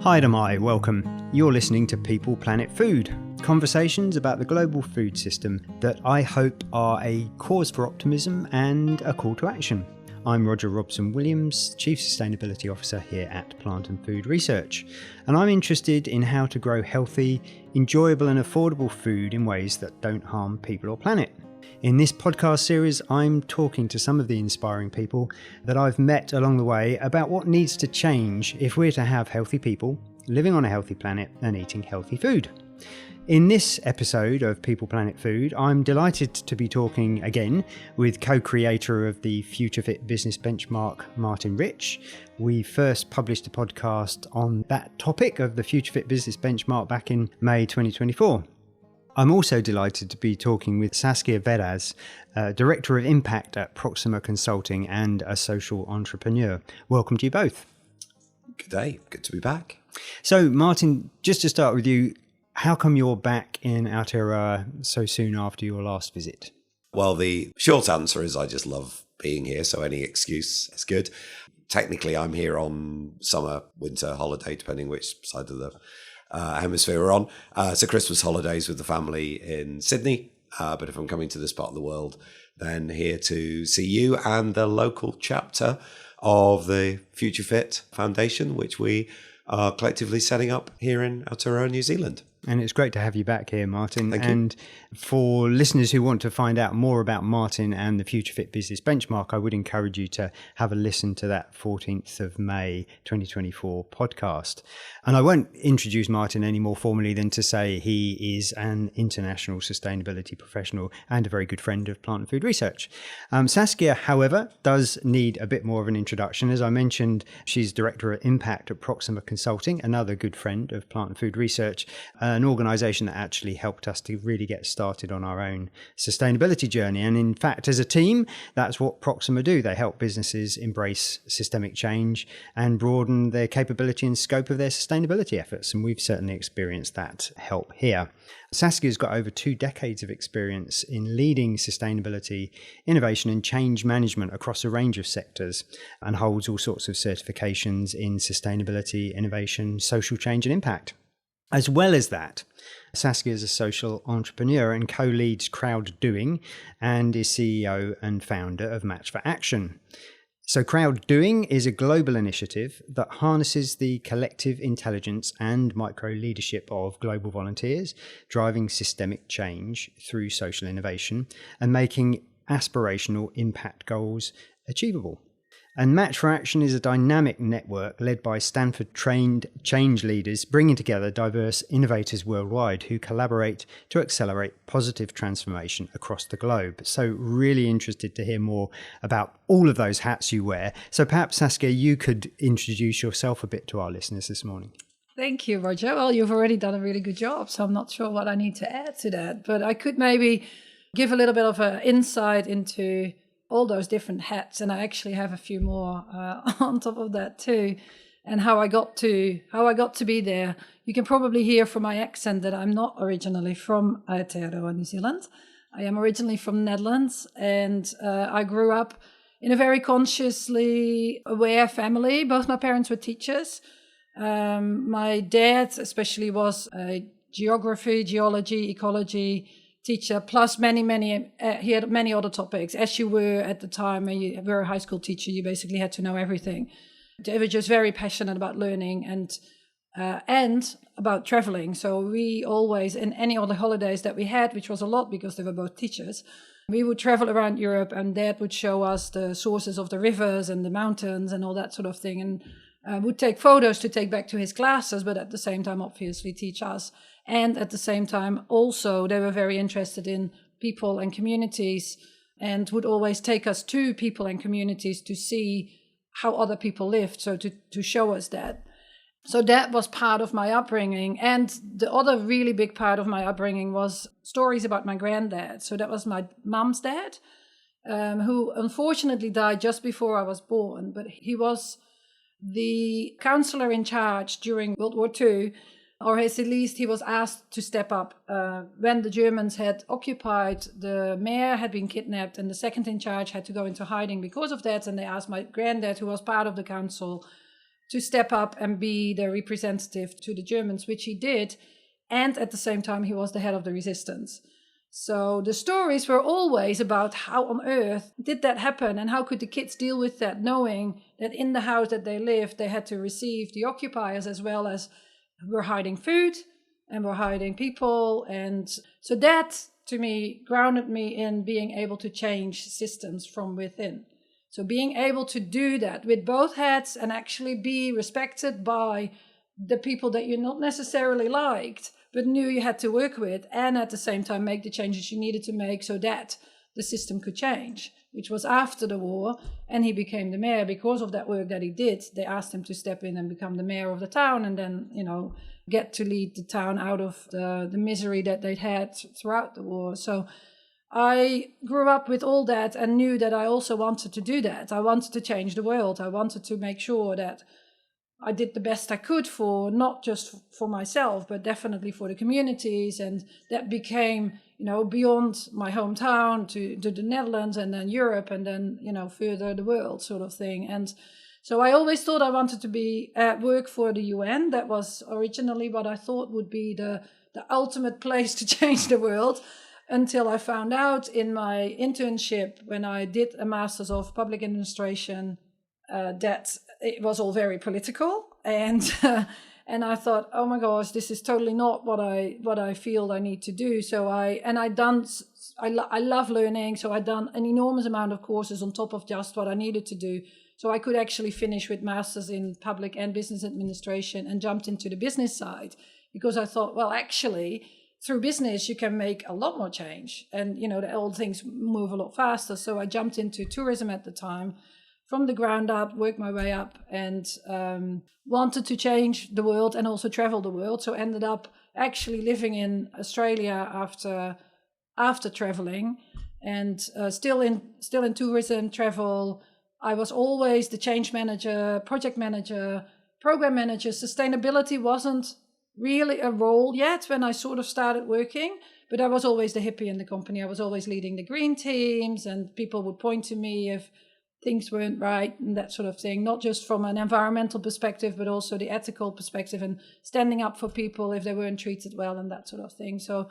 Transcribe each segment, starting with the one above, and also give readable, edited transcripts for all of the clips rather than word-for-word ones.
Hi, Damai, welcome. You're listening to People, Planet, Food, conversations about the global food system that I hope are a cause for optimism and a call to action. I'm Roger Robson-Williams, Chief Sustainability Officer here at Plant and Food Research, and I'm interested in how to grow healthy, enjoyable and affordable food in ways that don't harm people or planet. In this podcast series, I'm talking to some of the inspiring people that I've met along the way about what needs to change if we're to have healthy people, living on a healthy planet and eating healthy food. In this episode of People, Planet, Food, I'm delighted to be talking again with co-creator of the Future Fit Business Benchmark, Martin Rich. We first published a podcast on that topic of the Future Fit Business Benchmark back in May 2024. I'm also delighted to be talking with Saskia Verraes, Director of Impact at Proxima Consulting and a social entrepreneur. Welcome to you both. Good day. Good to be back. So, Martin, just to start with you, how come you're back in Aotearoa so soon after your last visit? Well, the short answer is I just love being here, so any excuse is good. Technically, I'm here on summer, winter holiday, depending which side of the hemisphere we're on. So Christmas holidays with the family in Sydney. But if I'm coming to this part of the world, then here to see you and the local chapter of the Future Fit Foundation, which we are collectively setting up here in Aotearoa, New Zealand. And it's great to have you back here, Martin. Thank you. And for listeners who want to find out more about Martin and the Future Fit Business Benchmark, I would encourage you to have a listen to that 14th of May 2024 podcast. And I won't introduce Martin any more formally than to say he is an international sustainability professional and a very good friend of Plant and Food Research. Saskia, however, does need a bit more of an introduction. As I mentioned, she's Director of Impact at Proxima Consulting, another good friend of Plant and Food Research, an organisation that actually helped us to really get started on our own sustainability journey. And in fact, as a team, that's what Proxima do. They help businesses embrace systemic change and broaden their capability and scope of their sustainability efforts. And we've certainly experienced that help here. Saskia's got over 2 decades of experience in leading sustainability, innovation and change management across a range of sectors and holds all sorts of certifications in sustainability, innovation, social change and impact. As well as that, Saskia is a social entrepreneur and co-leads Crowd Doing and is CEO and founder of Match for Action. So Crowd Doing is a global initiative that harnesses the collective intelligence and micro-leadership of global volunteers, driving systemic change through social innovation and making aspirational impact goals achievable. And Match for Action is a dynamic network led by Stanford-trained change leaders, bringing together diverse innovators worldwide who collaborate to accelerate positive transformation across the globe. So really interested to hear more about all of those hats you wear. So perhaps, Saskia, you could introduce yourself a bit to our listeners this morning. Thank you, Roger. Well, you've already done a really good job, so I'm not sure what I need to add to that. But I could maybe give a little bit of an insight into all those different hats, and I actually have a few more on top of that too, and how I got to be there. You can probably hear from my accent that I'm not originally from Aotearoa, New Zealand. I am originally from the Netherlands, and I grew up in a very consciously aware family. Both my parents were teachers. My dad especially was a geography, geology, ecology teacher, plus he had many other topics. As you were at the time, when you were a high school teacher, you basically had to know everything. They were just very passionate about learning and about traveling. So we always, in any other holidays that we had, which was a lot because they were both teachers, we would travel around Europe, and Dad would show us the sources of the rivers and the mountains and all that sort of thing, and would take photos to take back to his classes, but at the same time, obviously, teach us. And at the same time, also, they were very interested in people and communities and would always take us to people and communities to see how other people lived, so to show us that. So that was part of my upbringing. And the other really big part of my upbringing was stories about my granddad. So that was my mom's dad, who unfortunately died just before I was born. But he was the counselor in charge during World War II, or at least he was asked to step up. When the Germans had occupied, the mayor had been kidnapped and the second in charge had to go into hiding because of that. And they asked my granddad, who was part of the council, to step up and be the representative to the Germans, which he did. And at the same time, he was the head of the resistance. So the stories were always about how on earth did that happen and how could the kids deal with that, knowing that in the house that they lived, they had to receive the occupiers as well as were hiding food and were hiding people. And so that, to me, grounded me in being able to change systems from within. So being able to do that with both heads and actually be respected by the people that you not necessarily liked, but knew you had to work with, and at the same time make the changes you needed to make so that the system could change, which was after the war. And he became the mayor because of that work that he did. They asked him to step in and become the mayor of the town and then, get to lead the town out of the misery that they'd had throughout the war. So I grew up with all that and knew that I also wanted to do that. I wanted to change the world. I wanted to make sure that I did the best I could for not just for myself, but definitely for the communities. And that became, beyond my hometown to the Netherlands and then Europe and then, further the world sort of thing. And so I always thought I wanted to be at work for the UN. That was originally what I thought would be the ultimate place to change the world, until I found out in my internship when I did a Master's of Public Administration that it was all very political, and I thought, oh my gosh, this is totally not what I feel I need to do. So I love learning, so I done an enormous amount of courses on top of just what I needed to do. So I could actually finish with Masters in Public and Business Administration and jumped into the business side, because I thought, well, actually, through business, you can make a lot more change, and the old things move a lot faster. So I jumped into tourism at the time, from the ground up, worked my way up, and wanted to change the world and also travel the world. So ended up actually living in Australia after traveling, and still in tourism, travel. I was always the change manager, project manager, program manager. Sustainability wasn't really a role yet when I sort of started working, but I was always the hippie in the company. I was always leading the green teams, and people would point to me if things weren't right and that sort of thing, not just from an environmental perspective, but also the ethical perspective and standing up for people if they weren't treated well and that sort of thing. So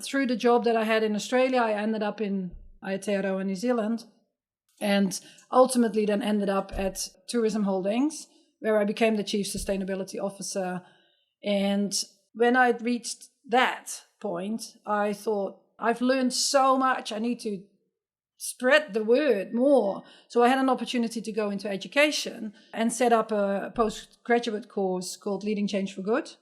through the job that I had in Australia, I ended up in Aotearoa New Zealand, and ultimately then ended up at Tourism Holdings, where I became the Chief Sustainability Officer. And when I'd reached that point, I thought, I've learned so much, I need to spread the word more. So I had an opportunity to go into education and set up a postgraduate course called Leading Change for Good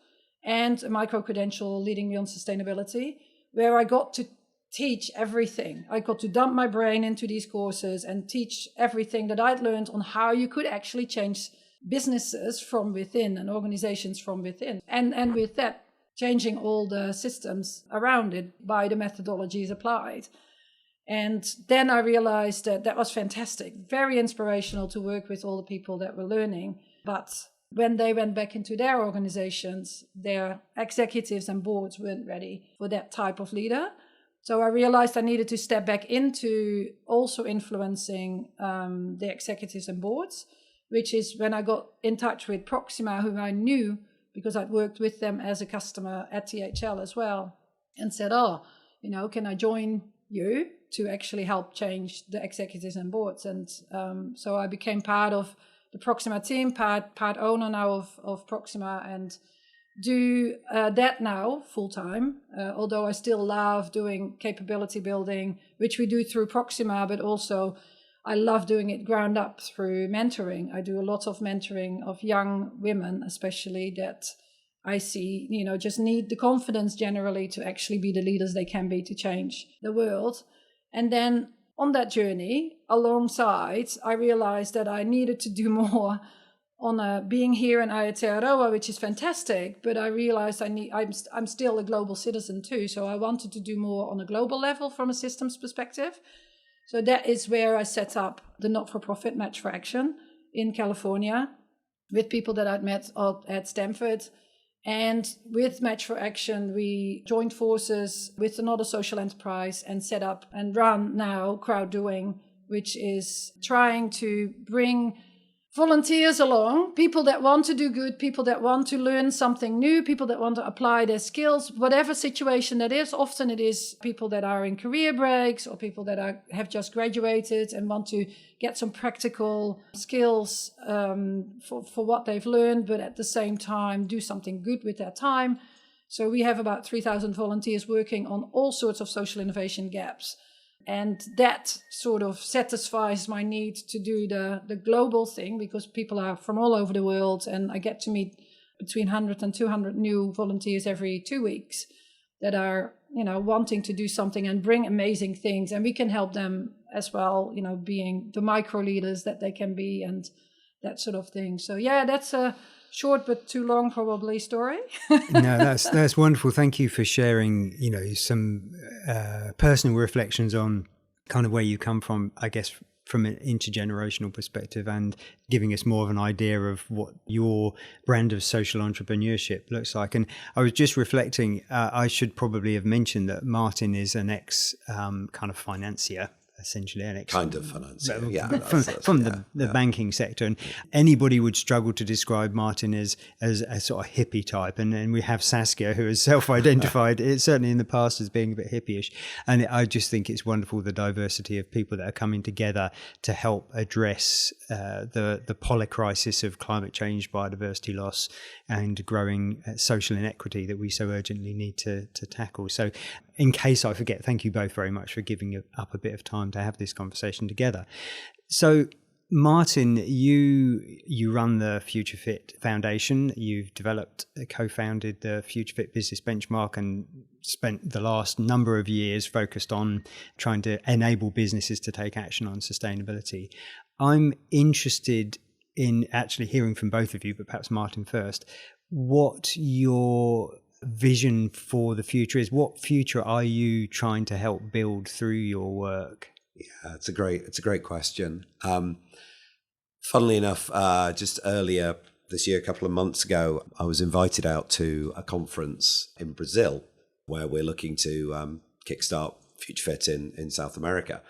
and a micro-credential Leading Beyond Sustainability, where I got to teach everything. I got to dump my brain into these courses and teach everything that I'd learned on how you could actually change businesses from within and organizations from within. And with that, changing all the systems around it by the methodologies applied. And then I realized that was fantastic, very inspirational to work with all the people that were learning. But when they went back into their organizations, their executives and boards weren't ready for that type of leader. So I realized I needed to step back into also influencing the executives and boards, which is when I got in touch with Proxima, who I knew because I'd worked with them as a customer at THL as well, and said, can I join you to actually help change the executives and boards? And so I became part of the Proxima team, part owner now of Proxima, and do that now full time, although I still love doing capability building, which we do through Proxima, but also I love doing it ground up through mentoring. I do a lot of mentoring of young women, especially, that I see, just need the confidence generally to actually be the leaders they can be to change the world. And then on that journey, alongside, I realized that I needed to do more on being here in Aotearoa, which is fantastic, but I realized I'm still a global citizen too, so I wanted to do more on a global level from a systems perspective. So that is where I set up the not-for-profit Match for Action in California with people that I'd met at Stanford. And with Match for Action, we joined forces with another social enterprise and set up and run now Crowd Doing, which is trying to bring volunteers along, people that want to do good, people that want to learn something new, people that want to apply their skills, whatever situation that is. Often it is people that are in career breaks or people that have just graduated and want to get some practical skills for what they've learned, but at the same time do something good with their time. So we have about 3,000 volunteers working on all sorts of social innovation gaps. And that sort of satisfies my need to do the global thing, because people are from all over the world, and I get to meet between 100 and 200 new volunteers every 2 weeks that are, wanting to do something and bring amazing things. And we can help them as well, being the micro leaders that they can be and that sort of thing. So yeah, that's a short but too long probably story. No, that's wonderful. Thank you for sharing, some personal reflections on kind of where you come from, I guess, from an intergenerational perspective, and giving us more of an idea of what your brand of social entrepreneurship looks like. And I was just reflecting, I should probably have mentioned that Martin is an ex kind of financier, essentially an kind of financier, from the banking sector, and anybody would struggle to describe Martin as a sort of hippie type, and we have Saskia, who is self-identified certainly in the past as being a bit hippie-ish, and I just think it's wonderful, the diversity of people that are coming together to help address the polycrisis of climate change, biodiversity loss, and growing social inequity that we so urgently need to tackle. So in case I forget, thank you both very much for giving up a bit of time to have this conversation together. So Martin, you run the Future Fit Foundation. You've co-founded the Future Fit Business Benchmark and spent the last number of years focused on trying to enable businesses to take action on sustainability. I'm interested in actually hearing from both of you, but perhaps Martin first, what your vision for the future is. What future are you trying to help build through your work? Yeah, it's a great question. Funnily enough, just earlier this year, a couple of months ago, I was invited out to a conference in Brazil where we're looking to kickstart Future Fit in South America.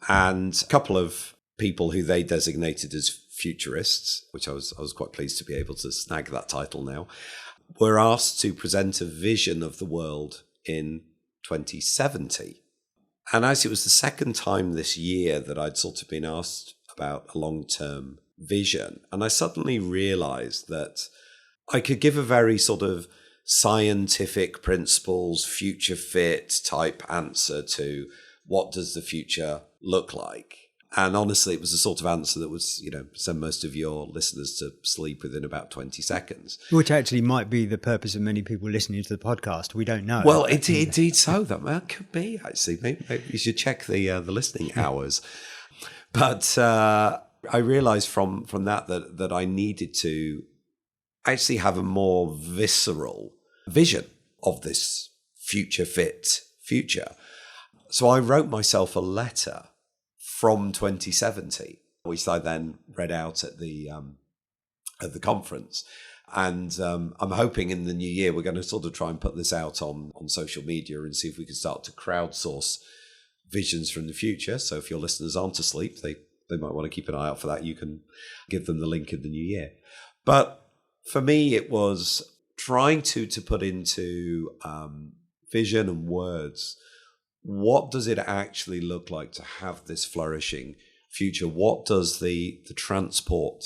And a couple of people who they designated as futurists, which I was quite pleased to be able to snag that title now, were asked to present a vision of the world in 2070. And as it was the second time this year that I'd sort of been asked about a long-term vision, and I suddenly realized that I could give a very sort of scientific principles, future fit type answer to what does the future look like. And honestly, it was the sort of answer that would, send most of your listeners to sleep within about 20 seconds. Which actually might be the purpose of many people listening to the podcast. We don't know. Well, indeed so. That could be, actually. Maybe you should check the listening hours. But I realized from that I needed to actually have a more visceral vision of this future fit future. So I wrote myself a letter from 2070, which I then read out at the conference. And I'm hoping in the new year, we're going to sort of try and put this out on social media and see if we can start to crowdsource visions from the future. So if your listeners aren't asleep, they might want to keep an eye out for that. You can give them the link in the new year. But for me, it was trying to put into vision and words, what does it actually look like to have this flourishing future? What does the transport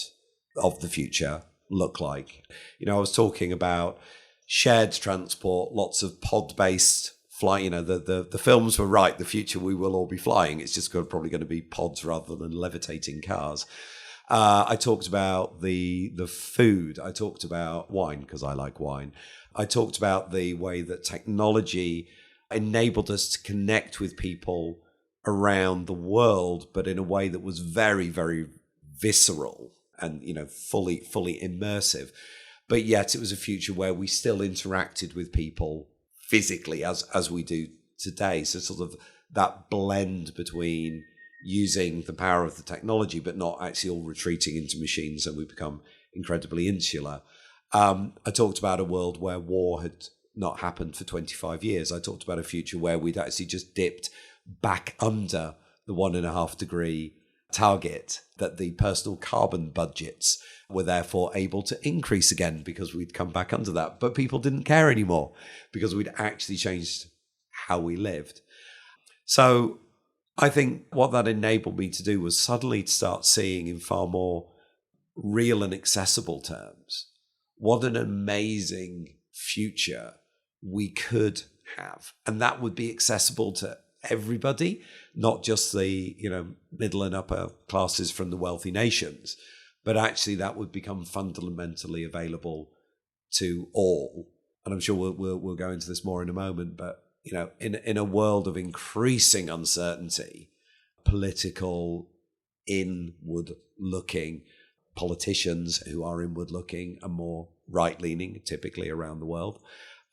of the future look like? I was talking about shared transport, lots of pod-based flight. The films were right. The future, we will all be flying. It's just probably going to be pods rather than levitating cars. I talked about the food. I talked about wine because I like wine. I talked about the way that technology enabled us to connect with people around the world, but in a way that was very, very visceral and, fully immersive. But yet it was a future where we still interacted with people physically as we do today. So sort of that blend between using the power of the technology, but not actually all retreating into machines and we become incredibly insular. I talked about a world where war had not happened for 25 years. I talked about a future where we'd actually just dipped back under the 1.5 degree target, that the personal carbon budgets were therefore able to increase again because we'd come back under that. But people didn't care anymore because we'd actually changed how we lived. So I think what that enabled me to do was suddenly to start seeing in far more real and accessible terms what an amazing future we could have. And that would be accessible to everybody, not just the, middle and upper classes from the wealthy nations, but actually that would become fundamentally available to all. And I'm sure we'll go into this more in a moment, but in a world of increasing uncertainty, political, inward-looking politicians who are inward-looking and more right-leaning, typically around the world,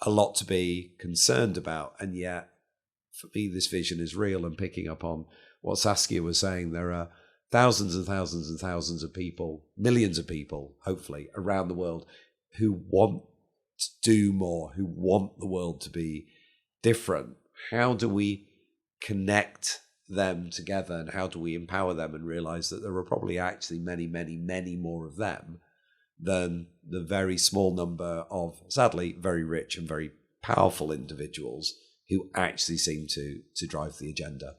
a lot to be concerned about. And yet, for me, this vision is real. And picking up on what Saskia was saying, there are thousands and thousands and thousands of people, millions of people, hopefully, around the world who want to do more, who want the world to be different. How do we connect them together, and how do we empower them and realize that there are probably actually many, many, many more of them than the very small number of, sadly, very rich and very powerful individuals who actually seem to drive the agenda.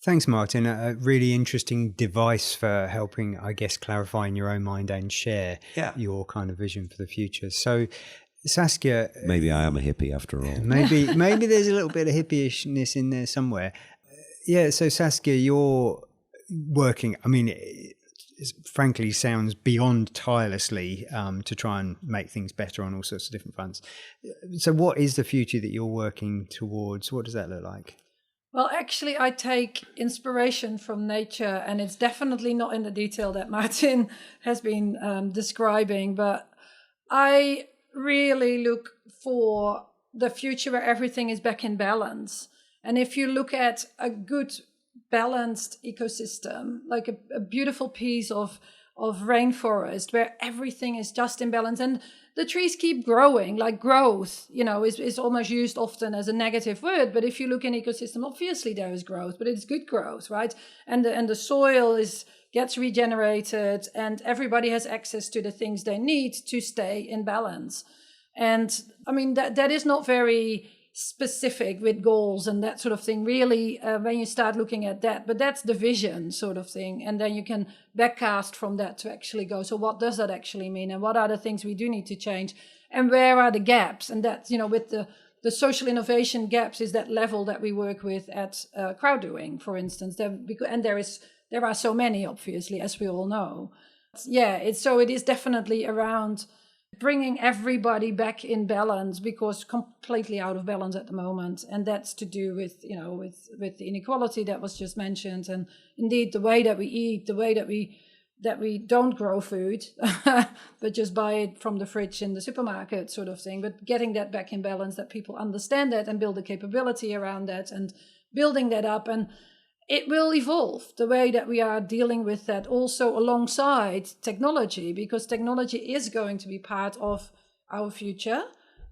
Thanks, Martin. A really interesting device for helping, I guess, clarify in your own mind and share your kind of vision for the future. So, Saskia, maybe I am a hippie after all. Maybe there's a little bit of hippie-ishness in there somewhere. Yeah. So, Saskia, you're working. I mean, it frankly sounds beyond tirelessly to try and make things better on all sorts of different fronts. So, what is the future that you're working towards? What does that look like? Well, actually, I take inspiration from nature, and it's definitely not in the detail that Martin has been describing, but I really look for the future where everything is back in balance. And if you look at a good balanced ecosystem, like a beautiful piece of rainforest where everything is just in balance and the trees keep growing, like growth, is almost used often as a negative word. But if you look in ecosystem, obviously there is growth, but it's good growth, right? And the soil gets regenerated and everybody has access to the things they need to stay in balance. And I mean, that is not very specific with goals and that sort of thing, really, when you start looking at that. But that's the vision sort of thing. And then you can backcast from that to actually go, so what does that actually mean? And what are the things we do need to change? And where are the gaps? And that's, with the social innovation gaps is that level that we work with at crowd-doing, for instance. And there are so many, obviously, as we all know. Yeah, it is definitely around bringing everybody back in balance, because completely out of balance at the moment. And that's to do with, with the inequality that was just mentioned. And indeed, the way that we eat, the way that we don't grow food, but just buy it from the fridge in the supermarket sort of thing. But getting that back in balance, that people understand that and build a capability around that and building that up. And it will evolve the way that we are dealing with that also alongside technology, because technology is going to be part of our future,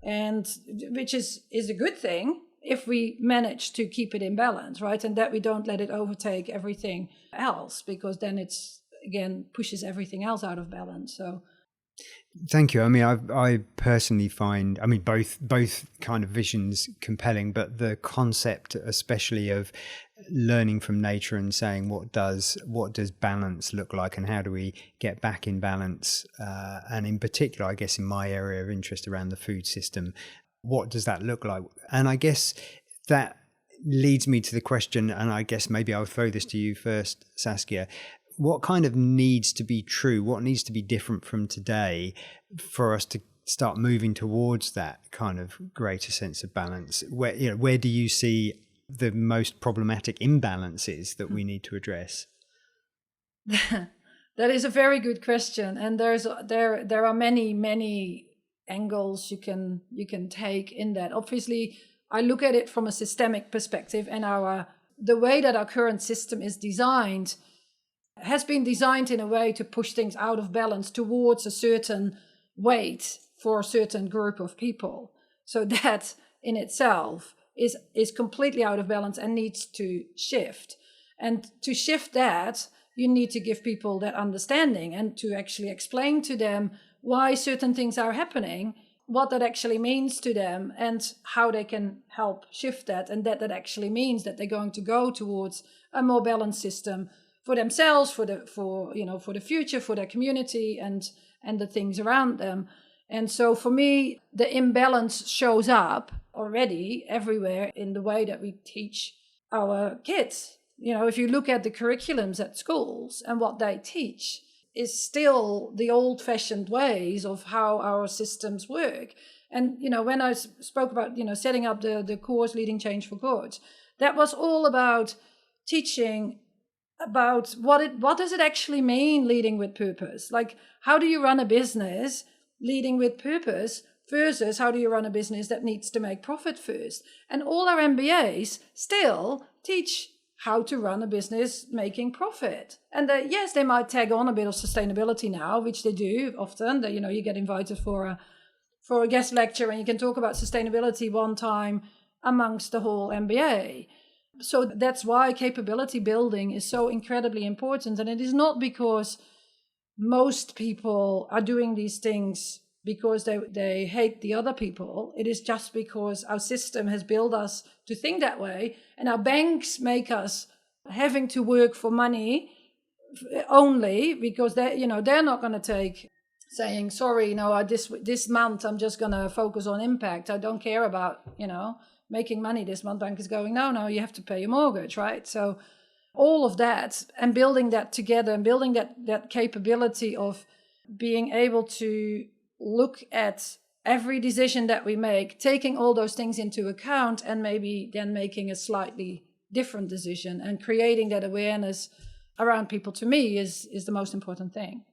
and which is a good thing if we manage to keep it in balance, right? And that we don't let it overtake everything else, because then it's, again, pushes everything else out of balance. So thank you. I mean, I personally find, both kind of visions compelling, but the concept especially of learning from nature and saying what does balance look like and how do we get back in balance, and in particular, I guess in my area of interest around the food system, what does that look like? And I guess that leads me to the question, and I guess maybe I'll throw this to you first, Saskia. What kind of needs to be true? What needs to be different from today for us to start moving towards that kind of greater sense of balance? Where do you see the most problematic imbalances that we need to address? That is a very good question, and there are many angles you can take in that. Obviously, I look at it from a systemic perspective, and the way that our current system is designed has been designed in a way to push things out of balance towards a certain weight for a certain group of people. So that in itself is completely out of balance and needs to shift. And to shift that, you need to give people that understanding and to actually explain to them why certain things are happening, what that actually means to them, and how they can help shift that. And that actually means that they're going to go towards a more balanced system for themselves, for the future, for their community and the things around them. And so for me, the imbalance shows up already everywhere in the way that we teach our kids. If you look at the curriculums at schools and what they teach is still the old-fashioned ways of how our systems work. And, when I spoke about, setting up the course Leading Change for Good, that was all about teaching about what does it actually mean leading with purpose? Like, how do you run a business leading with purpose versus how do you run a business that needs to make profit first? And all our MBAs still teach how to run a business making profit. And yes, they might tag on a bit of sustainability now, which they do often. You get invited for a guest lecture and you can talk about sustainability one time amongst the whole MBA. So that's why capability building is so incredibly important. And it is not because most people are doing these things because they hate the other people. It is just because our system has built us to think that way. And our banks make us having to work for money only because they're not going to take saying, sorry, this month I'm just going to focus on impact. I don't care about, making money this month. Bank is going, no, you have to pay your mortgage, right? So all of that and building that together and building that capability of being able to look at every decision that we make, taking all those things into account and maybe then making a slightly different decision and creating that awareness around people, to me, is the most important thing.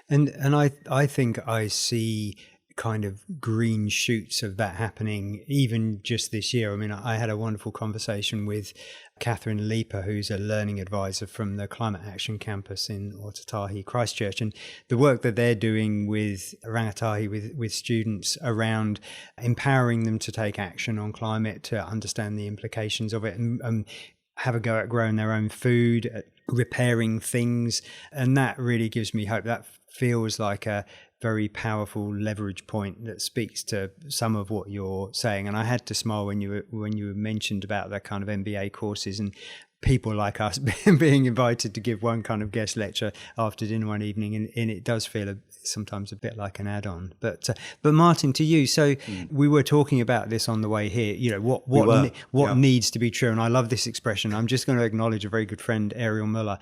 And I think I see kind of green shoots of that happening even just this year. I mean, I had a wonderful conversation with Catherine Leaper, who's a learning advisor from the Climate Action Campus in Aotearoa, Christchurch, and the work that they're doing with rangatahi, with students around empowering them to take action on climate, to understand the implications of it, and have a go at growing their own food, at repairing things. And that really gives me hope. That feels like a very powerful leverage point that speaks to some of what you're saying. And I had to smile when you mentioned about that kind of MBA courses and people like us being invited to give one kind of guest lecture after dinner one evening, and it does feel sometimes a bit like an add-on. But Martin, to you, so we were talking about this on the way here, what needs to be true, and I love this expression. I'm just going to acknowledge a very good friend, Ariel Muller,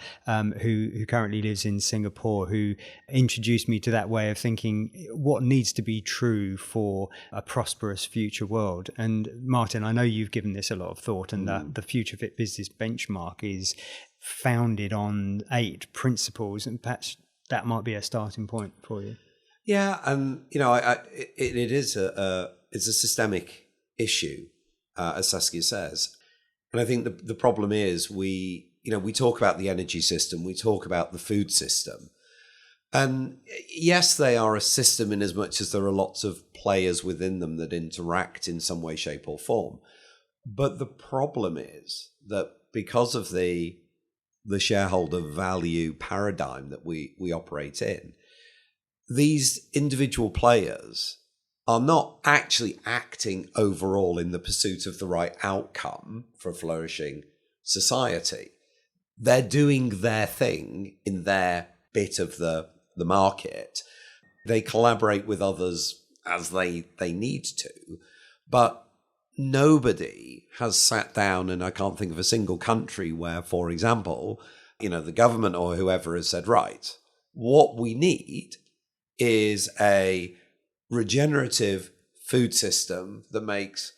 who currently lives in Singapore, who introduced me to that way of thinking, what needs to be true for a prosperous future world. And Martin, I know you've given this a lot of thought, and the Future Fit Business Benchmark is founded on 8 principles, and perhaps that might be a starting point for you. Yeah, and it is it's a systemic issue, as Saskia says, and I think the problem is we talk about the energy system, we talk about the food system, and yes, they are a system in as much as there are lots of players within them that interact in some way, shape, or form. But the problem is that because of the shareholder value paradigm that we operate in, these individual players are not actually acting overall in the pursuit of the right outcome for a flourishing society. They're doing their thing in their bit of the market. They collaborate with others as they need to, but nobody has sat down, and I can't think of a single country where, for example, the government or whoever has said, right, what we need is a regenerative food system that makes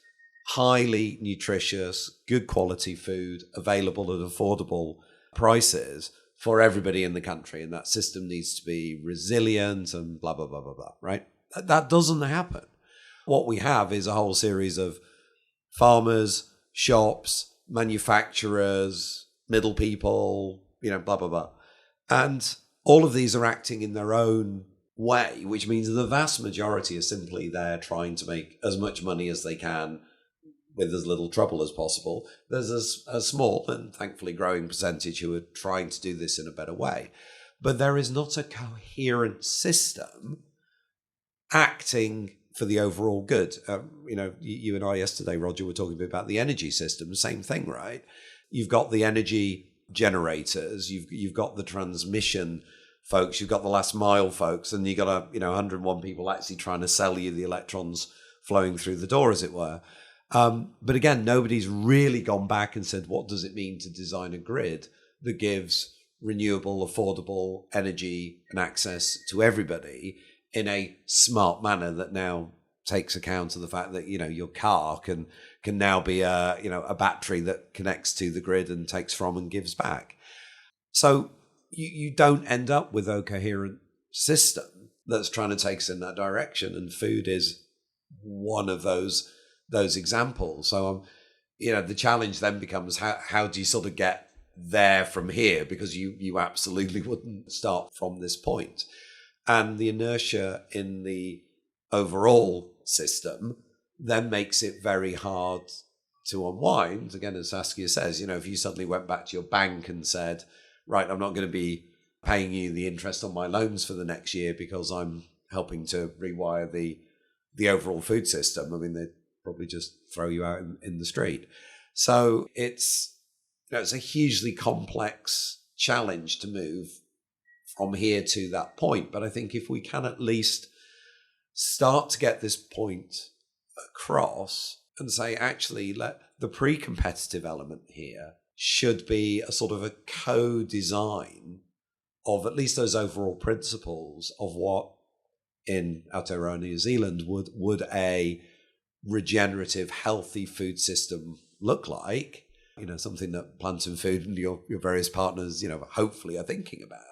highly nutritious, good quality food available at affordable prices for everybody in the country. And that system needs to be resilient and blah, blah, blah, blah, blah, right? That doesn't happen. What we have is a whole series of farmers, shops, manufacturers, middle people, blah, blah, blah. And all of these are acting in their own way, which means the vast majority are simply there trying to make as much money as they can with as little trouble as possible. There's a small and thankfully growing percentage who are trying to do this in a better way. But there is not a coherent system acting for the overall good. You and I yesterday, Roger, were talking a bit about the energy system. Same thing, right? You've got the energy generators, you've got the transmission folks, you've got the last mile folks, and you've got 101 people actually trying to sell you the electrons flowing through the door, as it were. But again, nobody's really gone back and said, what does it mean to design a grid that gives renewable, affordable energy and access to everybody in a smart manner that now takes account of the fact that, your car can now be a battery that connects to the grid and takes from and gives back. So you don't end up with a coherent system that's trying to take us in that direction. And food is one of those examples. So, the challenge then becomes how do you sort of get there from here? Because you absolutely wouldn't start from this point. And the inertia in the overall system then makes it very hard to unwind. Again, as Saskia says, if you suddenly went back to your bank and said, right, I'm not going to be paying you the interest on my loans for the next year because I'm helping to rewire the overall food system, I mean, they'd probably just throw you out in the street. So it's a hugely complex challenge to move from here to that point. But I think if we can at least start to get this point across and say, actually, the pre-competitive element here should be a sort of a co-design of at least those overall principles of what in Aotearoa New Zealand would a regenerative, healthy food system look like, something that Plant and Food and your various partners, hopefully are thinking about.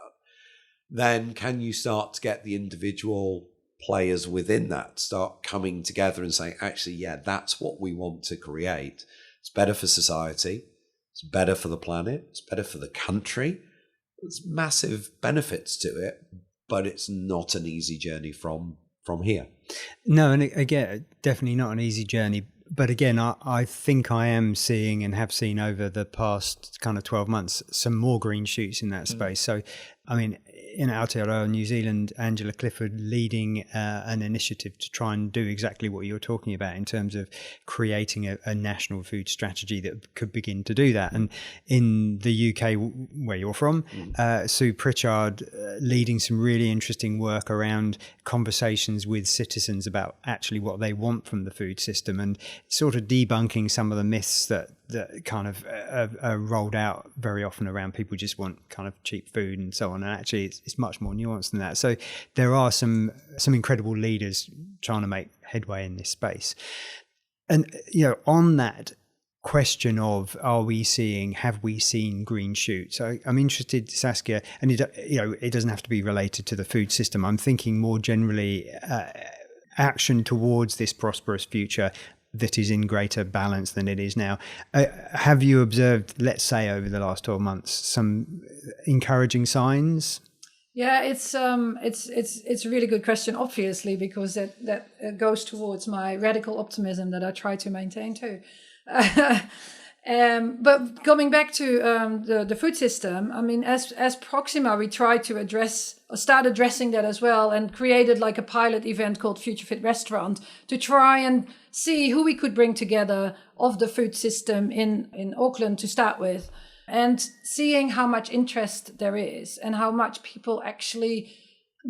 Then can you start to get the individual players within that start coming together and saying, actually, yeah, that's what we want to create. It's better for society. It's better for the planet. It's better for the country. There's massive benefits to it, but it's not an easy journey from here. No, and again, definitely not an easy journey. But again, I think I am seeing and have seen over the past kind of 12 months some more green shoots in that space. So, I mean, in Aotearoa New Zealand, Angela Clifford leading an initiative to try and do exactly what you're talking about in terms of creating a national food strategy that could begin to do that. And in the UK, where you're from, Sue Pritchard leading some really interesting work around conversations with citizens about actually what they want from the food system and sort of debunking some of the myths that kind of are rolled out very often around people just want kind of cheap food and so on. And actually it's much more nuanced than that. So there are some incredible leaders trying to make headway in this space. And, on that question of have we seen green shoots? So I'm interested, Saskia, and it doesn't have to be related to the food system. I'm thinking more generally action towards this prosperous future that is in greater balance than it is now. Have you observed, let's say, over the last 12 months, some encouraging signs? Yeah, it's a really good question, obviously, because that goes towards my radical optimism that I try to maintain too. But coming back to the food system, I mean, as Proxima, we tried to start addressing that as well, and created like a pilot event called Future Fit Restaurant to try and see who we could bring together of the food system in Auckland to start with, and seeing how much interest there is and how much people actually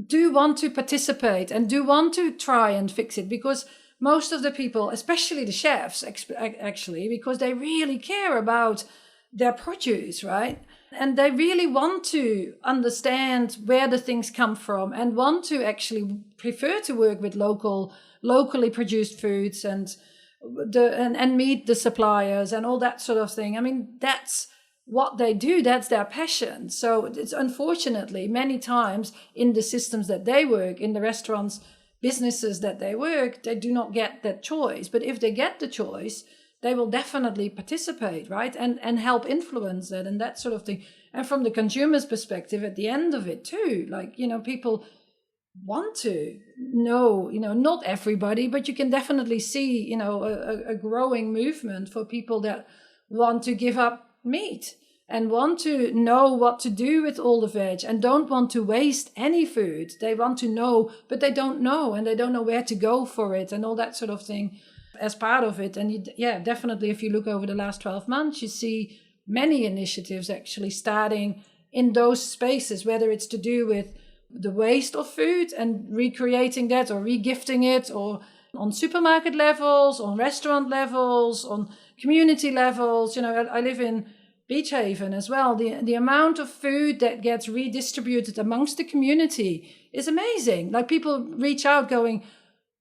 do want to participate and do want to try and fix it, because most of the people, especially the chefs, actually, because they really care about their produce, right? And they really want to understand where the things come from and want to actually prefer to work with locally produced foods and meet the suppliers and all that sort of thing. I mean, that's what they do. That's their passion. So it's unfortunately many times in the systems that they work, in the restaurants, businesses that they work, they do not get that choice. But if they get the choice, they will definitely participate, right? And help influence it and that sort of thing. And from the consumer's perspective, at the end of it too, like, people want to know, not everybody, but you can definitely see, a growing movement for people that want to give up meat and want to know what to do with all the veg and don't want to waste any food. They want to know, but they don't know, and they don't know where to go for it and all that sort of thing as part of it. And definitely, if you look over the last 12 months, you see many initiatives actually starting in those spaces, whether it's to do with the waste of food and recreating that or regifting it, or on supermarket levels, on restaurant levels, on community levels. I live in Beach Haven as well. The amount of food that gets redistributed amongst the community is amazing. Like, people reach out going,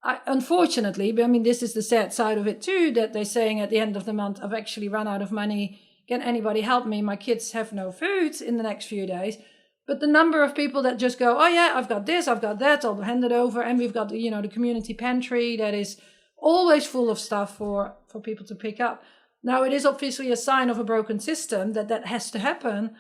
unfortunately, but I mean, this is the sad side of it too, that they're saying at the end of the month, I've actually run out of money. Can anybody help me? My kids have no food in the next few days. But the number of people that just go, oh yeah, I've got this, I've got that, I'll hand it over. And we've got, the community pantry that is always full of stuff for people to pick up. Now, it is obviously a sign of a broken system that has to happen.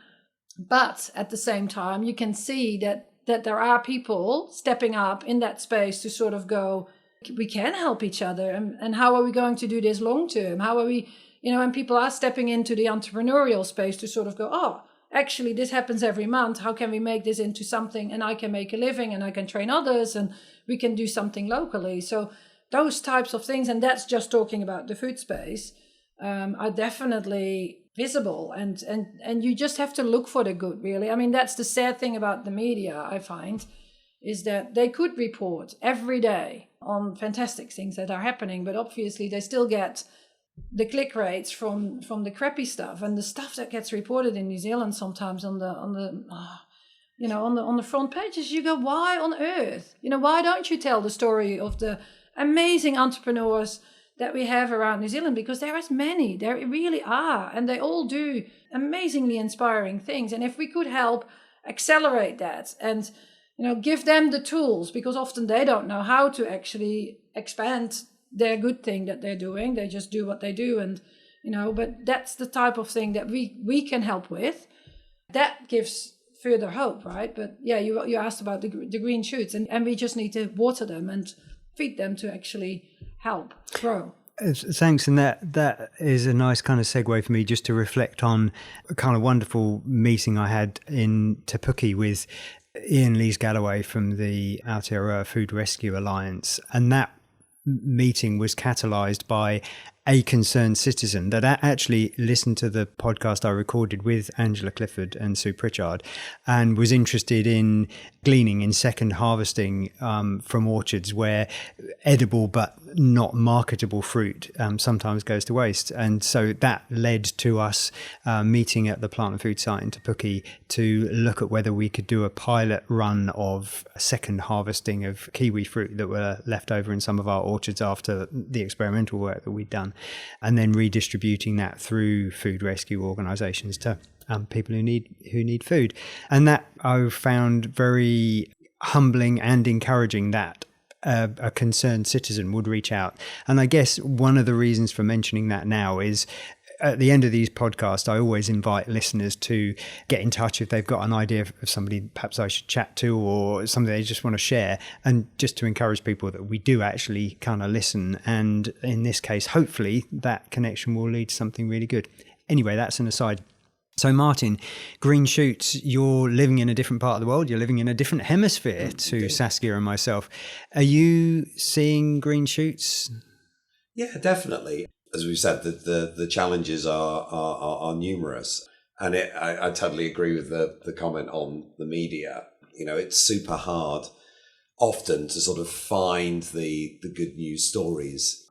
But at the same time, you can see that there are people stepping up in that space to sort of go, we can help each other. And how are we going to do this long term? How are we, and people are stepping into the entrepreneurial space to sort of go, oh, actually, this happens every month. How can we make this into something, and I can make a living and I can train others and we can do something locally. So those types of things, and that's just talking about the food space, are definitely visible, and you just have to look for the good, really. I mean, that's the sad thing about the media, I find, is that they could report every day on fantastic things that are happening, but obviously they still get the click rates from the crappy stuff, and the stuff that gets reported in New Zealand sometimes on the front pages. You go, why on earth? Why don't you tell the story of the amazing entrepreneurs that we have around New Zealand? Because there are many, there really are, and they all do amazingly inspiring things. And if we could help accelerate that and give them the tools, because often they don't know how to actually expand their good thing that they're doing. They just do what they do, and but that's the type of thing that we can help with. That gives further hope, right? But yeah, you asked about the green shoots, and we just need to water them and feed them to actually help grow. Thanks, and that is a nice kind of segue for me just to reflect on a kind of wonderful meeting I had in Te Puke with Ian Lees-Galloway from the Aotearoa Food Rescue Alliance, and that meeting was catalysed by a concerned citizen that actually listened to the podcast I recorded with Angela Clifford and Sue Pritchard, and was interested in gleaning, in second harvesting from orchards where edible but not marketable fruit sometimes goes to waste. And so that led to us meeting at the Plant and Food site in Te Puke to look at whether we could do a pilot run of second harvesting of kiwi fruit that were left over in some of our orchards after the experimental work that we'd done, and then redistributing that through food rescue organisations to people who need food. And that I found very humbling and encouraging that a concerned citizen would reach out. And I guess one of the reasons for mentioning that now is at the end of these podcasts, I always invite listeners to get in touch if they've got an idea of somebody perhaps I should chat to, or something they just want to share, and just to encourage people that we do actually kind of listen. And in this case, hopefully that connection will lead to something really good. Anyway, that's an aside. So Martin, green shoots, you're living in a different part of the world. You're living in a different hemisphere to Saskia and myself. Are you seeing green shoots? Yeah, definitely. As we've said, the challenges are numerous. And I totally agree with the comment on the media. It's super hard often to sort of find the good news stories,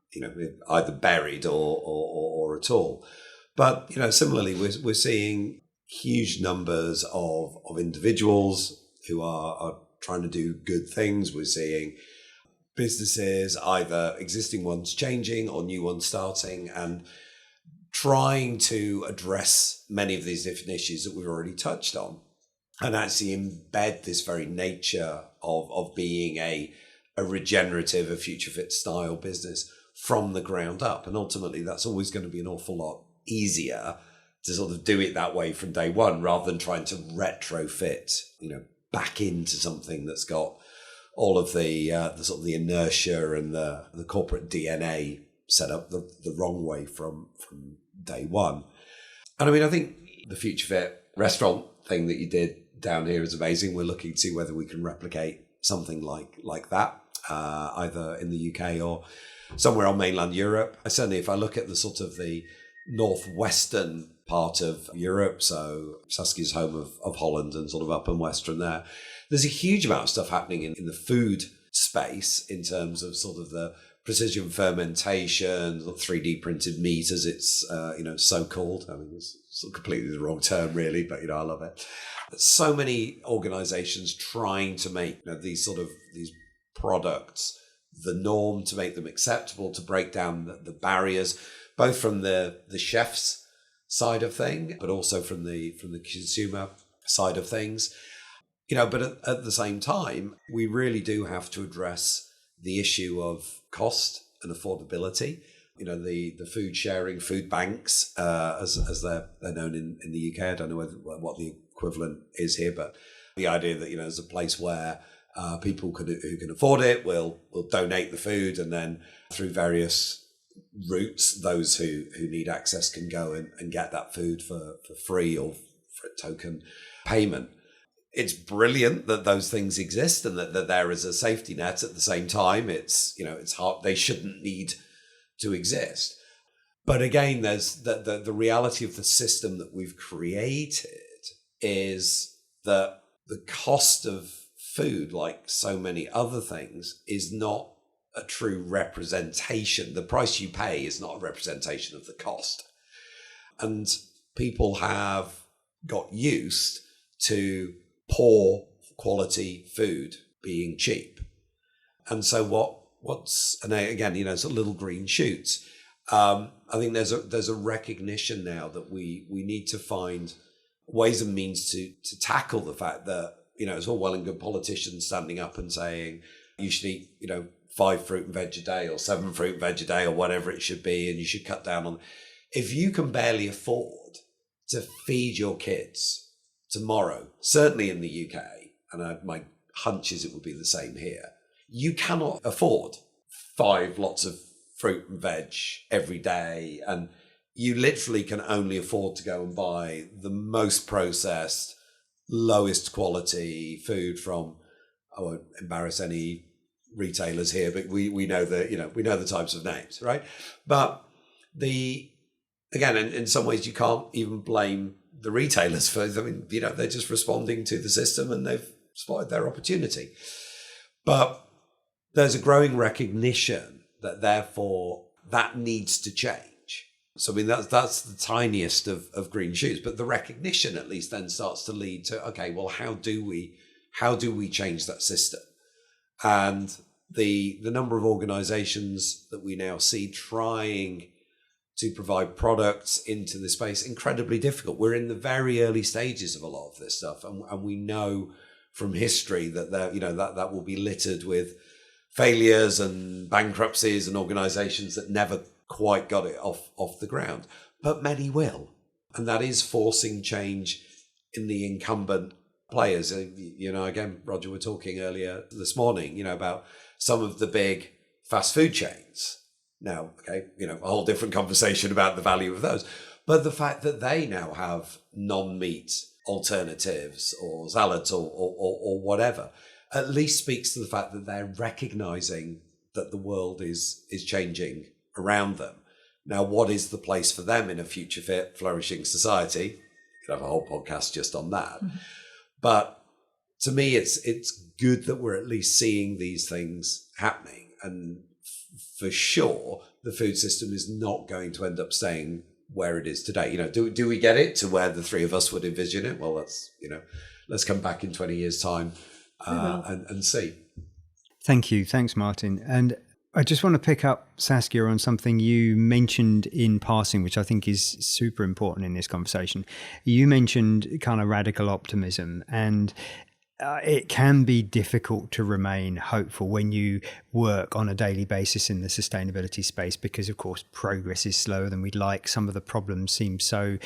either buried or at all. But, similarly, we're seeing huge numbers of individuals who are trying to do good things. We're seeing businesses, either existing ones changing or new ones starting, and trying to address many of these different issues that we've already touched on, and actually embed this very nature of being a regenerative, a future fit style business from the ground up. And ultimately, that's always going to be an awful lot easier to sort of do it that way from day one, rather than trying to retrofit, back into something that's got all of the sort of the inertia and the corporate DNA set up the wrong way from day one. And I mean, I think the Future Fit restaurant thing that you did down here is amazing. We're looking to see whether we can replicate something like that, either in the UK or somewhere on mainland Europe. Certainly, if I look at the sort of the northwestern part of Europe, so Saskia's home of Holland and sort of up and western there's a huge amount of stuff happening in the food space in terms of sort of the precision fermentation, 3D printed meat as it's so called. I mean, it's sort of completely the wrong term really, but I love it. So many organizations trying to make these products the norm, to make them acceptable, to break down the barriers, both from the chef's side of thing, but also from the consumer side of things. But at the same time, we really do have to address the issue of cost and affordability. The food sharing, food banks, as they're known in the UK. I don't know what the equivalent is here, but the idea that there's a place where people who can afford it will donate the food, and then through various routes, those who need access can go and get that food for free or for a token payment. It's brilliant that those things exist and that there is a safety net. At the same time, it's hard. They shouldn't need to exist. But again, there's the reality of the system that we've created is that the cost of food, like so many other things, is not a true representation. The price you pay is not a representation of the cost. And people have got used to poor quality food being cheap. And so and again, sort of little green shoots. I think there's a recognition now that we need to find ways and means to tackle the fact that, it's all well and good politicians standing up and saying you should eat, 5 fruit and veg a day or 7 fruit and veg a day or whatever it should be, and you should cut down on. If you can barely afford to feed your kids tomorrow, certainly in the UK, and my hunch is it would be the same here, you cannot afford 5 lots of fruit and veg every day, and you literally can only afford to go and buy the most processed, lowest quality food from, I won't embarrass any retailers here, but we know the types of names, right? But again, in some ways you can't even blame the retailers for, they're just responding to the system and they've spotted their opportunity. But there's a growing recognition that therefore that needs to change. So that's the tiniest of green shoots, but the recognition at least then starts to lead to, okay, well, how do we change that system? And the number of organizations that we now see trying to provide products into the space, incredibly difficult. We're in the very early stages of a lot of this stuff, and we know from history that that will be littered with failures and bankruptcies and organizations that never quite got it off the ground. But many will, and that is forcing change in the incumbent players. Again, Roger, we're talking earlier this morning, about some of the big fast food chains. Now, okay, a whole different conversation about the value of those. But the fact that they now have non-meat alternatives or salads or whatever, at least speaks to the fact that they're recognizing that the world is changing around them. Now, what is the place for them in a future fit, flourishing society? You could have a whole podcast just on that. Mm-hmm. But to me, it's good that we're at least seeing these things happening. And for sure, the food system is not going to end up staying where it is today. Do we get it to where the three of us would envision it? Well, let's come back in 20 years' time and see. Thank you. Thanks, Martin. And I just want to pick up, Saskia, on something you mentioned in passing, which I think is super important in this conversation. You mentioned kind of radical optimism, and it can be difficult to remain hopeful when you work on a daily basis in the sustainability space because, of course, progress is slower than we'd like. Some of the problems seem so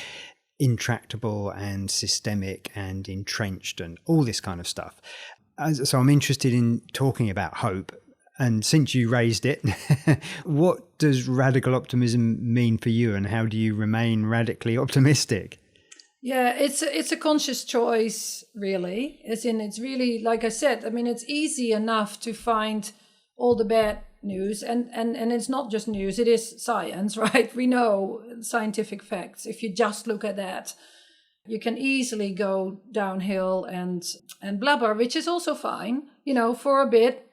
intractable and systemic and entrenched and all this kind of stuff. So I'm interested in talking about hope. And since you raised it, what does radical optimism mean for you, and how do you remain radically optimistic? Yeah, it's a conscious choice, really. It's really, like I said, I mean, it's easy enough to find all the bad news, and it's not just news, it is science, right? We know scientific facts. If you just look at that, you can easily go downhill and blubber, which is also fine, for a bit.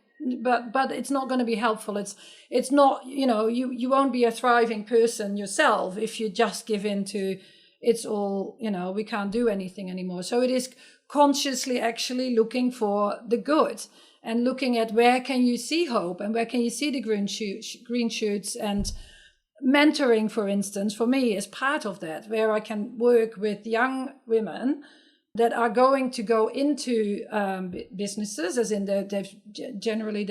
But it's not going to be helpful. It's not, you won't be a thriving person yourself if you just give in to it's all, we can't do anything anymore. So it is consciously actually looking for the good and looking at where can you see hope and where can you see the green shoots, and mentoring, for instance, for me is part of that, where I can work with young women that are going to go into businesses, as in they've generally,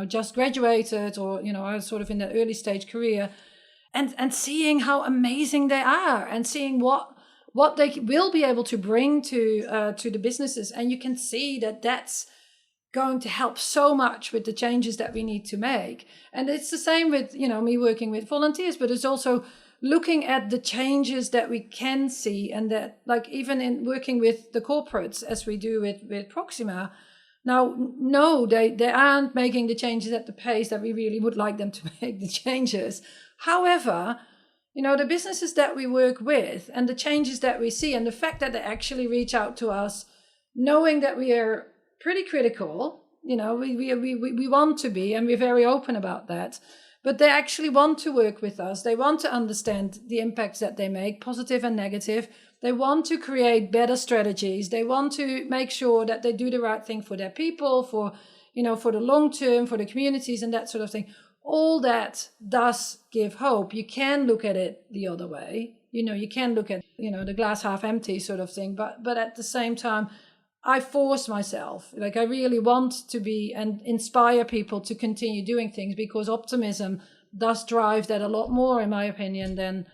just graduated or, are sort of in their early stage career, and seeing how amazing they are and seeing what they will be able to bring to the businesses. And you can see that that's going to help so much with the changes that we need to make. And it's the same with, me working with volunteers, but it's also looking at the changes that we can see, and that, like, even in working with the corporates as we do with Proxima. Now, no, they aren't making the changes at the pace that we really would like them to make the changes. However, the businesses that we work with and the changes that we see, and the fact that they actually reach out to us, knowing that we are pretty critical, we want to be, and we're very open about that. But they actually want to work with us. They want to understand the impacts that they make, positive and negative. They want to create better strategies. They want to make sure that they do the right thing for their people, for the long term, for the communities and that sort of thing. All that does give hope. You can look at it the other way. You can look at, the glass half empty sort of thing. But at the same time, I force myself, like I really want to be and inspire people to continue doing things, because optimism does drive that a lot more, in my opinion, than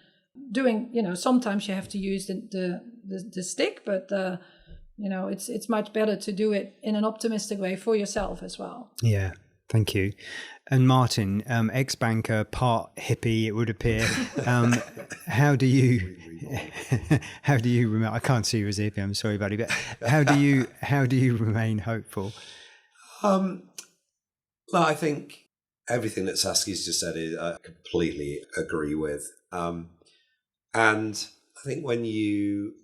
doing, sometimes you have to use the stick, but, it's much better to do it in an optimistic way for yourself as well. Yeah. Thank you. And Martin, ex-banker, part hippie, it would appear. How do you remain? I can't see you as a hippie. I'm sorry, buddy, but how do you remain hopeful? Well, I think everything that Saskia's just said I completely agree with. And I think when you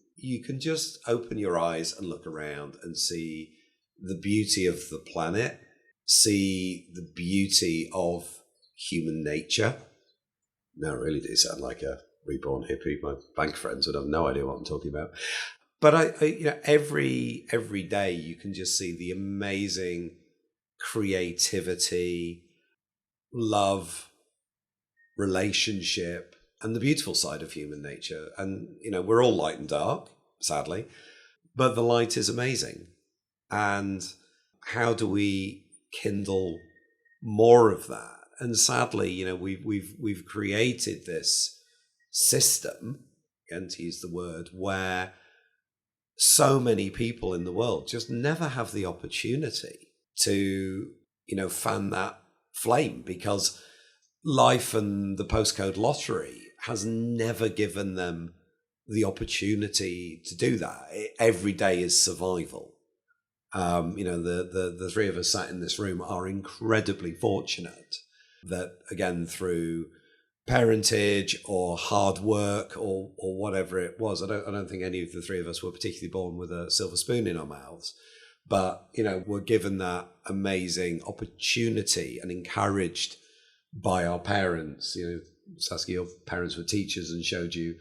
can just open your eyes and look around and see the beauty of the planet, see the beauty of human nature. No, it really do sound like a reborn hippie. My bank friends would have no idea what I'm talking about. But I every day you can just see the amazing creativity, love, relationship, and the beautiful side of human nature. And we're all light and dark, sadly, but the light is amazing. And how do we kindle more of that? And sadly, we've created this system, again to use the word, where so many people in the world just never have the opportunity to fan that flame, because life and the postcode lottery has never given them the opportunity to do that. Every day is survival. The three of us sat in this room are incredibly fortunate that, again, through parentage or hard work or whatever it was, I don't think any of the three of us were particularly born with a silver spoon in our mouths, but we're given that amazing opportunity and encouraged by our parents. Saskia, your parents were teachers and showed you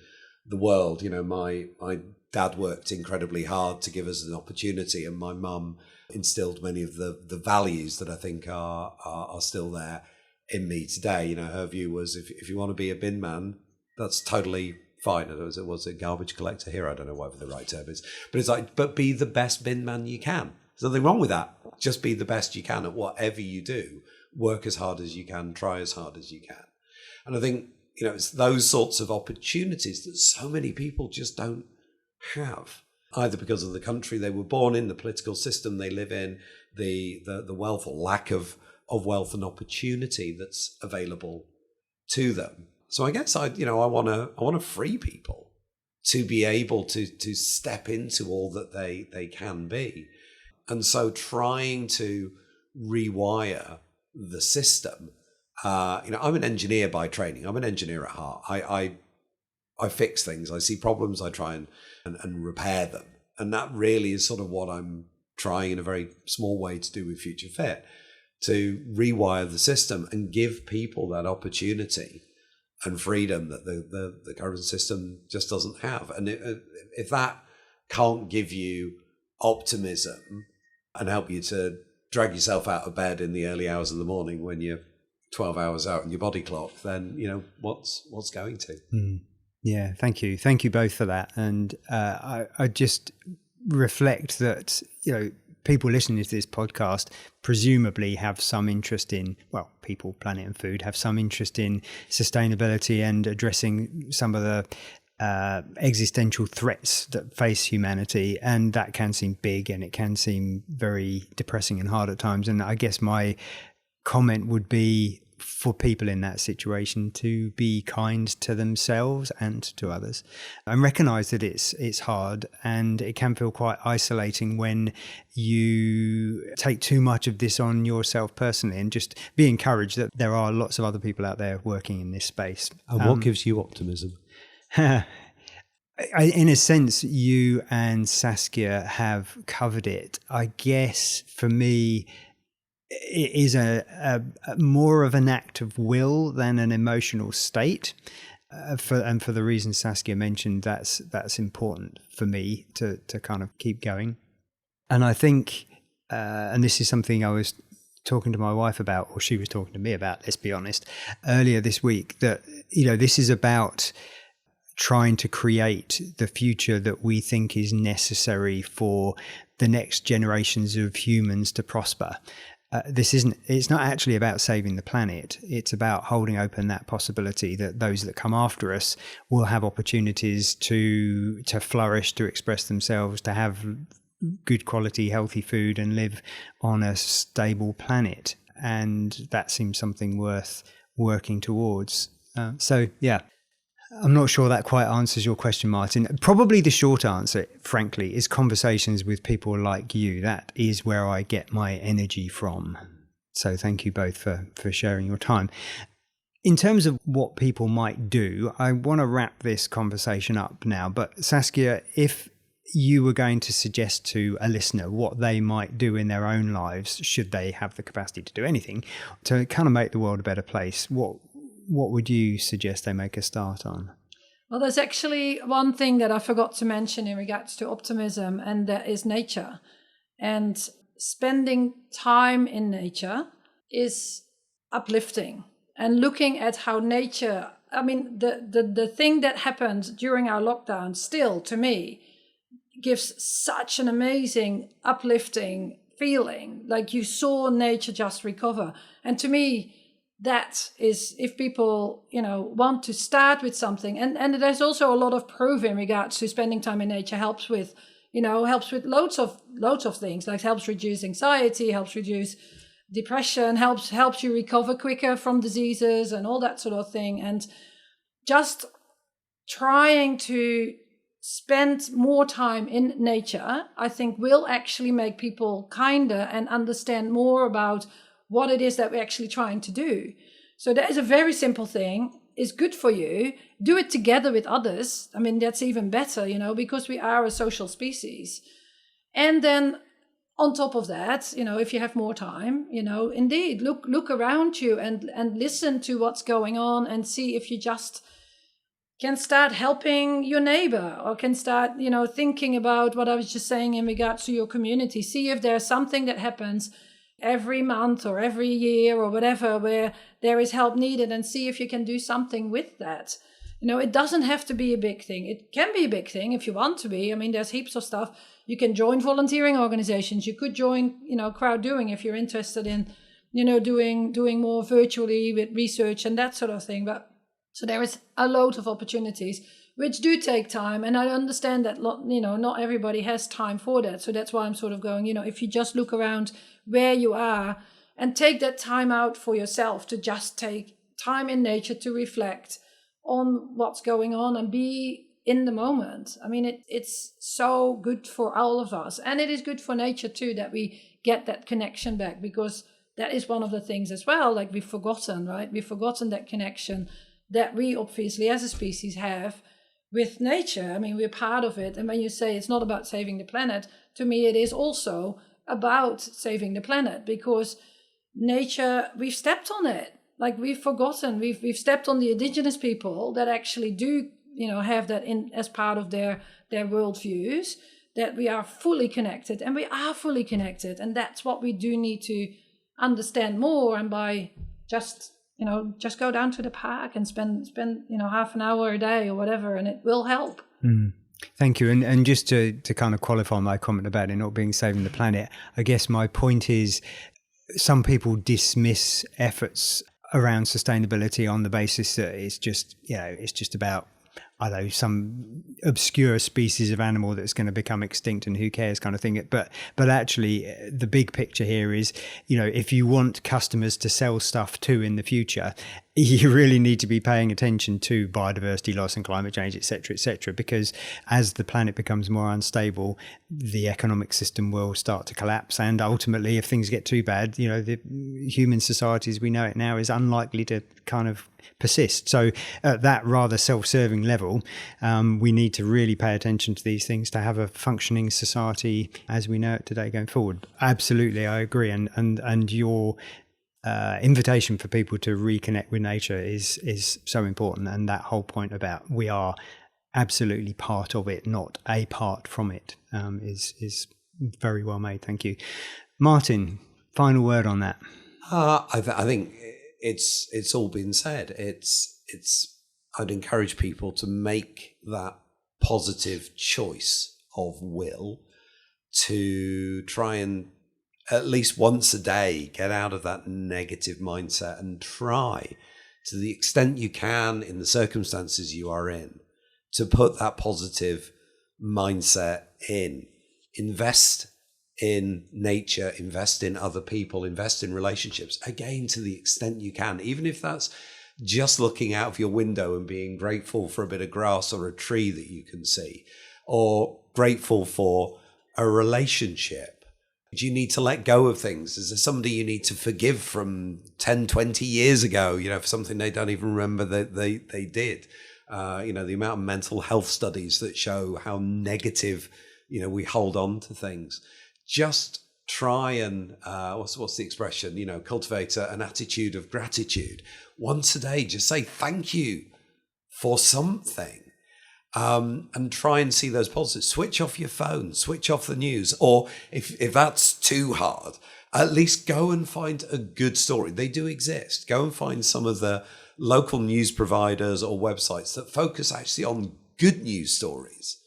the world. My dad worked incredibly hard to give us an opportunity, and my mum instilled many of the values that I think are still there in me today. Her view was, if you want to be a bin man, that's totally fine. It was a garbage collector here. I don't know whatever the right term is, but it's like, but be the best bin man you can. There's nothing wrong with that. Just be the best you can at whatever you do. Work as hard as you can. Try as hard as you can. And I think, it's those sorts of opportunities that so many people just don't have. either because of the country they were born in, the political system they live in, the wealth or lack of wealth and opportunity that's available to them. So I guess I want to free people to be able to step into all that they can be. And so trying to rewire the system, I'm an engineer by training. I'm an engineer at heart. I fix things. I see problems. I try and repair them. And that really is sort of what I'm trying in a very small way to do with Future Fit, to rewire the system and give people that opportunity and freedom that the current system just doesn't have. And if that can't give you optimism and help you to drag yourself out of bed in the early hours of the morning when you're 12 hours out in your body clock, then, what's going to? Yeah, thank you. Thank you both for that. And I just reflect that, people listening to this podcast presumably have some interest in, people, planet and food, have some interest in sustainability and addressing some of the existential threats that face humanity. And that can seem big and it can seem very depressing and hard at times. And I guess my comment would be for people in that situation to be kind to themselves and to others, and recognize that it's hard and it can feel quite isolating when you take too much of this on yourself personally, and just be encouraged that there are lots of other people out there working in this space. And what gives you optimism? In a sense, you and Saskia have covered it. I guess for me, it is a more of an act of will than an emotional state. For the reasons Saskia mentioned, that's important for me to kind of keep going. And I think, and this is something I was talking to my wife about, or she was talking to me about, let's be honest, earlier this week, that, this is about trying to create the future that we think is necessary for the next generations of humans to prosper. It's not actually about saving the planet. It's about holding open that possibility that those that come after us will have opportunities to flourish, to express themselves, to have good quality, healthy food and live on a stable planet. And that seems something worth working towards. I'm not sure that quite answers your question, Martin. Probably the short answer, frankly, is conversations with people like you. That is where I get my energy from. So thank you both for sharing your time. In terms of what people might do, I want to wrap this conversation up now. But Saskia, if you were going to suggest to a listener what they might do in their own lives, should they have the capacity to do anything, to kind of make the world a better place, what would you suggest they make a start on? Well, there's actually one thing that I forgot to mention in regards to optimism, and that is nature. And spending time in nature is uplifting. And looking at how nature, the thing that happened during our lockdown still, to me, gives such an amazing, uplifting feeling. Like you saw nature just recover. And to me, that is, if people, want to start with something, and there's also a lot of proof in regards to spending time in nature helps with loads of things, like helps reduce anxiety, helps reduce depression, helps you recover quicker from diseases and all that sort of thing. And just trying to spend more time in nature, I think, will actually make people kinder and understand more about what it is that we're actually trying to do. So that is a very simple thing. It's good for you. Do it together with others. That's even better, because we are a social species. And then on top of that, if you have more time, indeed, look around you and listen to what's going on and see if you just can start helping your neighbor, or can start, thinking about what I was just saying in regards to your community. See if there's something that happens every month or every year or whatever where there is help needed, and see if you can do something with that. It doesn't have to be a big thing. It can be a big thing if you want to be. There's heaps of stuff. You can join volunteering organizations. You could join, crowd doing if you're interested in, doing more virtually with research and that sort of thing. But so there is a load of opportunities. which do take time. And I understand that, not everybody has time for that. So that's why I'm sort of going, if you just look around where you are and take that time out for yourself to just take time in nature to reflect on what's going on and be in the moment. I mean, it's so good for all of us. And it is good for nature too, that we get that connection back, because that is one of the things as well, like we've forgotten, right? We've forgotten that connection that we obviously as a species have with nature. I mean, we're part of it. And when you say it's not about saving the planet, to me, it is also about saving the planet, because nature, we've stepped on it. Like we've forgotten, we've stepped on the indigenous people that actually do, have that in as part of their worldviews, that we are fully connected, and we are fully connected. And that's what we do need to understand more. And by just go down to the park and spend half an hour a day or whatever, and it will help. Thank you. And just to kind of qualify my comment about it not being saving the planet, I guess my point is some people dismiss efforts around sustainability on the basis that it's just about, I don't know, some obscure species of animal that's going to become extinct and who cares kind of thing. But actually the big picture here is, if you want customers to sell stuff to in the future, you really need to be paying attention to biodiversity loss and climate change, et cetera, because as the planet becomes more unstable, the economic system will start to collapse. And ultimately, if things get too bad, the human society as we know it now is unlikely to kind of persist. So at that rather self-serving level, we need to really pay attention to these things to have a functioning society as we know it today going forward. Absolutely, I agree. And your invitation for people to reconnect with nature is so important. And that whole point about we are absolutely part of it, not a part from it, is very well made. Thank you. Martin, final word on that. I think it's all been said. I'd encourage people to make that positive choice of will to try and at least once a day get out of that negative mindset and try to the extent you can in the circumstances you are in to put that positive mindset in. Invest in nature, invest in other people, invest in relationships, again, to the extent you can, even if that's just looking out of your window and being grateful for a bit of grass or a tree that you can see, or grateful for a relationship. Do you need to let go of things? Is there somebody you need to forgive from 10, 20 years ago, for something they don't even remember that they did? The amount of mental health studies that show how negative, we hold on to things. Just try and, what's the expression, cultivate an attitude of gratitude. Once a day, just say thank you for something. And try and see those positives. Switch off your phone, switch off the news, or if that's too hard, at least go and find a good story. They do exist. Go and find some of the local news providers or websites that focus actually on good news stories.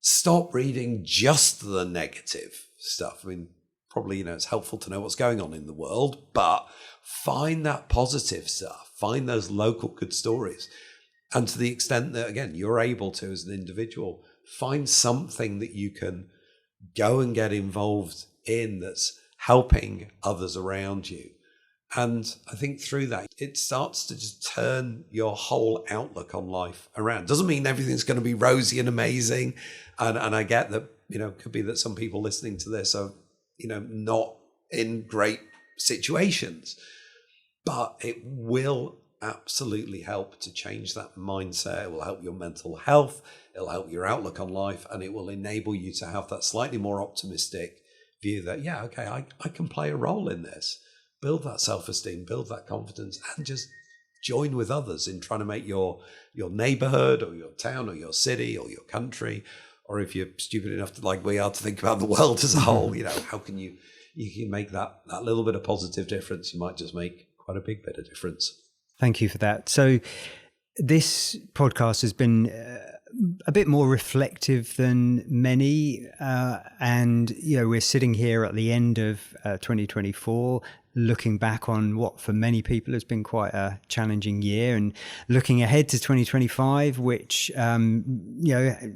Stop reading just the negative stuff. I mean, probably, it's helpful to know what's going on in the world, but find that positive stuff. Find those local good stories. And to the extent that, again, you're able to, as an individual, find something that you can go and get involved in that's helping others around you. And I think through that, it starts to just turn your whole outlook on life around. Doesn't mean everything's going to be rosy and amazing. And I get that, it could be that some people listening to this are, not in great situations. But it will absolutely help to change that mindset. It will help your mental health. It'll help your outlook on life, and it will enable you to have that slightly more optimistic view that, I can play a role in this. Build that self-esteem, build that confidence, and just join with others in trying to make your neighborhood or your town or your city or your country, or if you're stupid enough to, like we are, to think about the world as a whole, how can you can make that little bit of positive difference. You might just make quite a big bit of difference. Thank you for that. So this podcast has been a bit more reflective than many. And, we're sitting here at the end of 2024. looking back on what for many people has been quite a challenging year, and looking ahead to 2025, which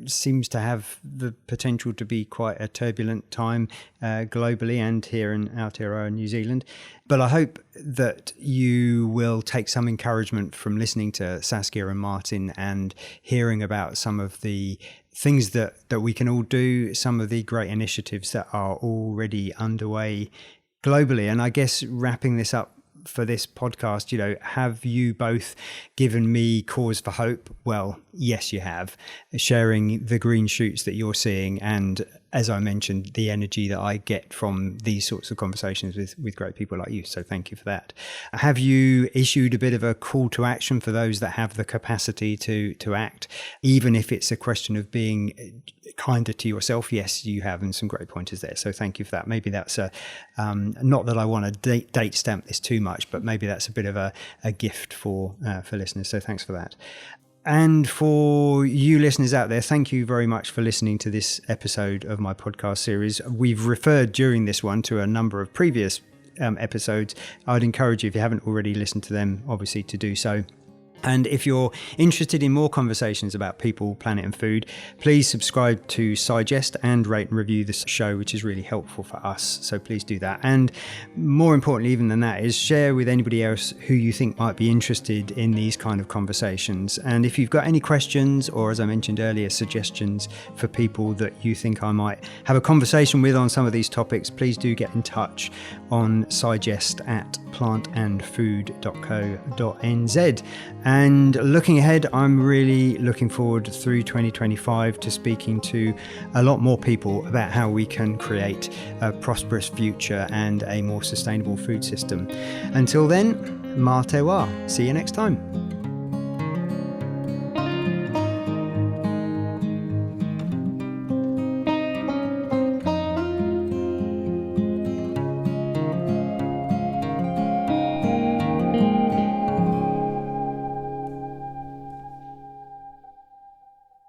seems to have the potential to be quite a turbulent time globally and here in Aotearoa New Zealand. But I hope that you will take some encouragement from listening to Saskia and Martin and hearing about some of the things that we can all do, some of the great initiatives that are already underway globally. And I guess wrapping this up for this podcast, have you both given me cause for hope? Well, yes, you have. Sharing the green shoots that you're seeing, and as I mentioned, the energy that I get from these sorts of conversations with great people like you. So thank you for that. Have you issued a bit of a call to action for those that have the capacity to act, even if it's a question of being kinder to yourself? Yes, you have, and some great pointers there. So thank you for that. Maybe that's not that I want to date stamp this too much, but maybe that's a bit of a gift for listeners. So thanks for that. And for you listeners out there, thank you very much for listening to this episode of my podcast series. We've referred during this one to a number of previous episodes. I'd encourage you, if you haven't already listened to them, obviously to do so. And if you're interested in more conversations about people, planet and food, please subscribe to Sigest and rate and review this show, which is really helpful for us. So please do that. And more importantly, even than that, is share with anybody else who you think might be interested in these kind of conversations. And if you've got any questions, or as I mentioned earlier, suggestions for people that you think I might have a conversation with on some of these topics, please do get in touch on sigest@plantandfood.co.nz. And looking ahead, I'm really looking forward through 2025 to speaking to a lot more people about how we can create a prosperous future and a more sustainable food system. Until then, mā te wā. See you next time.